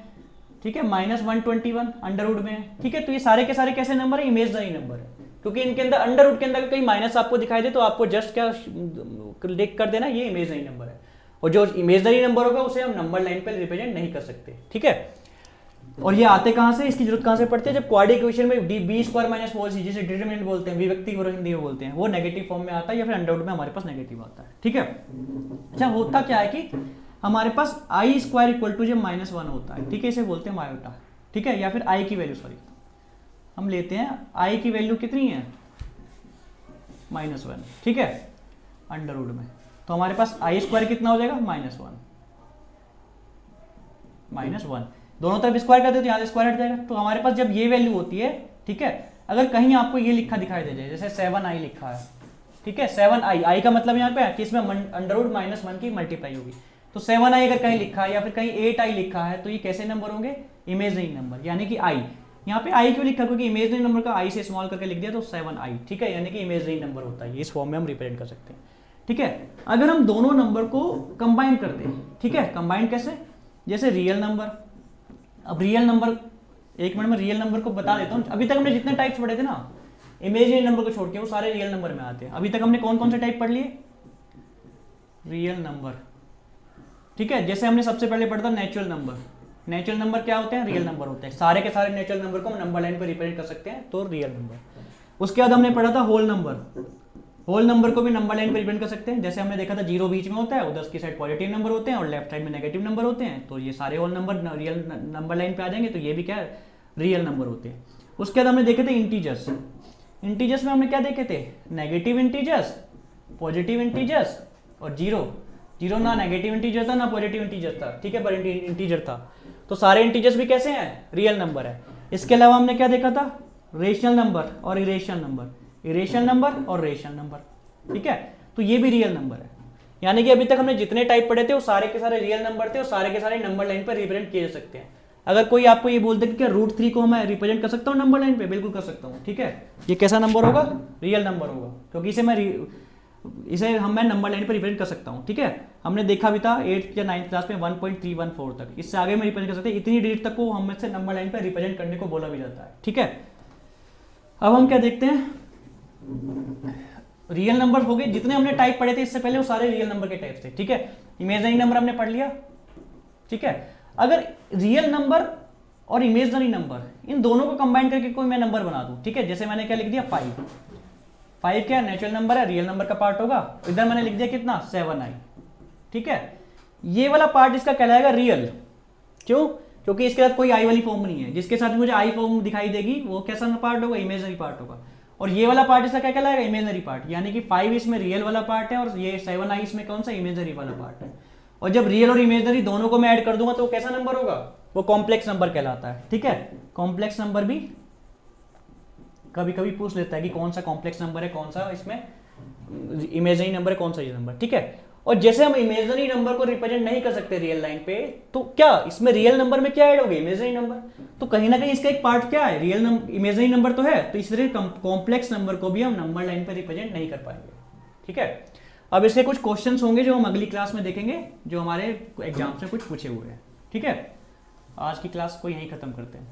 ठीक है, -121 अंडर रूट में, ठीक है। तो ये सारे के सारे कैसे नंबर है, इमेजिनरी नंबर है, क्योंकि इनके अंदर अंडर रूट के अंदर कहीं माइनस आपको दिखाई दे तो आपको जस्ट क्या लिख कर देना, ये इमेजिनरी नंबर है। और जो इमेजनरी नंबर होगा उसे हम नंबर लाइन पे रिप्रेजेंट नहीं कर सकते, ठीक है। और ये आते कहां से, इसकी जरूरत कहां से पड़ती है, जब क्वाड्रेटिक इक्वेशन में बी स्क्वायर माइनस 4c जिसे डिटरमिनेंट बोलते हैं, विभक्ति को हिंदी में बोलते हैं, वो नेगेटिव फॉर्म में आता है या फिर अंडर रूट में हमारे पास नेगेटिव आता है, ठीक है। अच्छा होता क्या है कि हमारे पास आई स्क्वायर इक्वल टू जब -1 होता है, ठीक है, इसे बोलते हैं मायोटा, ठीक है, या फिर आई की वैल्यू, सॉरी हम लेते हैं आई की वैल्यू कितनी है -1, ठीक है, अंडर रूट में, तो हमारे पास आई स्क्वायर कितना हो जाएगा -1, दोनों तरफ स्क्वायर करते हो तो यहाँ से स्क्वायर हट जाएगा। तो हमारे पास जब ये वैल्यू होती है, ठीक है, अगर कहीं आपको ये लिखा दिखाई दे जाए जैसे 7i लिखा है, ठीक है, 7i, आई का मतलब यहाँ पे है कि इसमें अंडर रूट -1 की मल्टीप्लाई होगी, तो 7i अगर कहीं लिखा है या फिर कहीं 8i लिखा है तो ये कैसे नंबर होंगे, इमेजनरी नंबर, यानी कि आई। यहाँ पे आई क्यों लिखा, क्योंकि इमेजनरी नंबर का आई से स्मॉल करके लिख दिया तो 7i, ठीक है, यानी कि इमेजनरी नंबर होता है, इस फॉर्म में हम रिप्रेजेंट कर सकते हैं, ठीक है। अगर हम दोनों नंबर को कंबाइन कर दें, ठीक है, कंबाइन कैसे, जैसे रियल नंबर, अब रियल नंबर, एक मिनट में रियल नंबर को बता देता हूँ। अभी तक हमने जितने टाइप्स पढ़े थे ना इमेजिनरी नंबर को छोड़ के, वो सारे रियल नंबर में आते हैं। अभी तक हमने कौन कौन से टाइप पढ़ लिए, रियल नंबर, ठीक है, जैसे हमने सबसे पहले पढ़ा था नेचुरल नंबर। नेचुरल नंबर क्या होते हैं, रियल नंबर होते हैं, सारे के सारे नेचुरल नंबर को हम नंबर लाइन पर रिप्रेजेंट कर सकते हैं, तो रियल नंबर। उसके बाद हमने पढ़ा था होल नंबर, होल नंबर को भी नंबर लाइन पर रिप्रेजेंट कर सकते हैं, जैसे हमने देखा था 0 बीच में होता है, उधर की साइड पॉजिटिव नंबर होते हैं और लेफ्ट साइड में नेगेटिव नंबर होते हैं, तो ये सारे whole number real number line पे आ जाएंगे, तो ये भी क्या है, रियल नंबर होते हैं। उसके बाद हमने देखे थे इंटीजर्स, इंटीजर्स में हमने क्या देखे थे, नेगेटिव इंटीजर्स, पॉजिटिव इंटीजर्स और जीरो ना नेगेटिव इंटीजर था ना पॉजिटिव इंटीजर था, ठीक है, पर इंटीजर था, तो सारे इंटीजर्स भी कैसे हैं, रियल नंबर है। इसके अलावा हमने क्या देखा था, रेशनल नंबर और इरेशनल नंबर, इरेशनल नंबर और रेशनल नंबर, ठीक है, तो ये भी रियल नंबर है। यानी कि अभी तक हमने जितने टाइप पढ़े थे वो सारे के सारे रियल नंबर थे और सारे के सारे नंबर लाइन पर रिप्रेजेंट किए जा सकते हैं। अगर कोई आपको ये बोलते कि क्या √3 को मैं रिप्रेजेंट कर सकता हूँ नंबर लाइन पे, बिल्कुल कर सकता हूँ, ठीक है, ये कैसा नंबर होगा, रियल नंबर होगा, क्योंकि इसे मैं नंबर लाइन पर रिप्रेजेंट कर सकता हूँ, ठीक है। हमने देखा भी था 8th या 9th क्लास में 1.314 तक, इससे आगे में रिप्रेजेंट कर सकते हैं, इतनी डिजिट तक को हम से नंबर लाइन पर रिप्रेजेंट करने को बोला भी जाता है, ठीक है। अब हम क्या देखते हैं, रियल नंबर हो गए, जितने हमने टाइप पढ़े थे इससे पहले वो सारे रियल नंबर के टाइप थे, ठीक है। इमेजनरी नंबर हमने पढ़ लिया, ठीक है। अगर रियल नंबर और इमेजनरी नंबर इन दोनों को कंबाइन करके कोई मैं नंबर बना दूं, ठीक है, जैसे मैंने क्या लिख दिया 5 क्या नेचुरल नंबर है, रियल नंबर का पार्ट होगा, इधर मैंने लिख दिया कितना 7i, ठीक है, ये वाला पार्ट इसका कहलाएगा रियल, क्यों, क्योंकि इसके साथ कोई आई वाली फॉर्म नहीं है, जिसके साथ मुझे आई फॉर्म दिखाई देगी वो कैसा पार्ट होगा, इमेजनरी पार्ट होगा। और ये वाला पार्ट इसका क्या कहलाएगा, इमेजनरी पार्ट, यानी कि 5 इसमें रियल वाला पार्ट है और ये 7i इसमें कौन सा, इमेजनरी वाला पार्ट है। और जब रियल और इमेजनरी दोनों को मैं ऐड कर दूंगा तो कैसा नंबर होगा, वो कॉम्प्लेक्स नंबर कहलाता है, ठीक है। कॉम्प्लेक्स नंबर भी कभी कभी पूछ लेता है कि कौन सा कॉम्प्लेक्स नंबर है, कौन सा इसमें इमेजनरी नंबर है, कौन सा ये नंबर, ठीक है। और जैसे हम इमेजनरी नंबर को रिप्रेजेंट नहीं कर सकते रियल लाइन पे, तो क्या इसमें रियल नंबर में क्या ऐड होगा, इमेजनरी नंबर, तो कहीं ना कहीं इसका एक पार्ट क्या है, रियल नंबर, इमेजनरी नंबर तो है, तो इस तरह कॉम्प्लेक्स नंबर को भी हम नंबर लाइन पे रिप्रेजेंट नहीं कर पाएंगे, ठीक है। अब इसके कुछ क्वेश्चंस होंगे जो हम अगली क्लास में देखेंगे, जो हमारे एग्जाम्स में कुछ पूछे हुए हैं, ठीक है। आज की क्लास को यहीं खत्म करते हैं।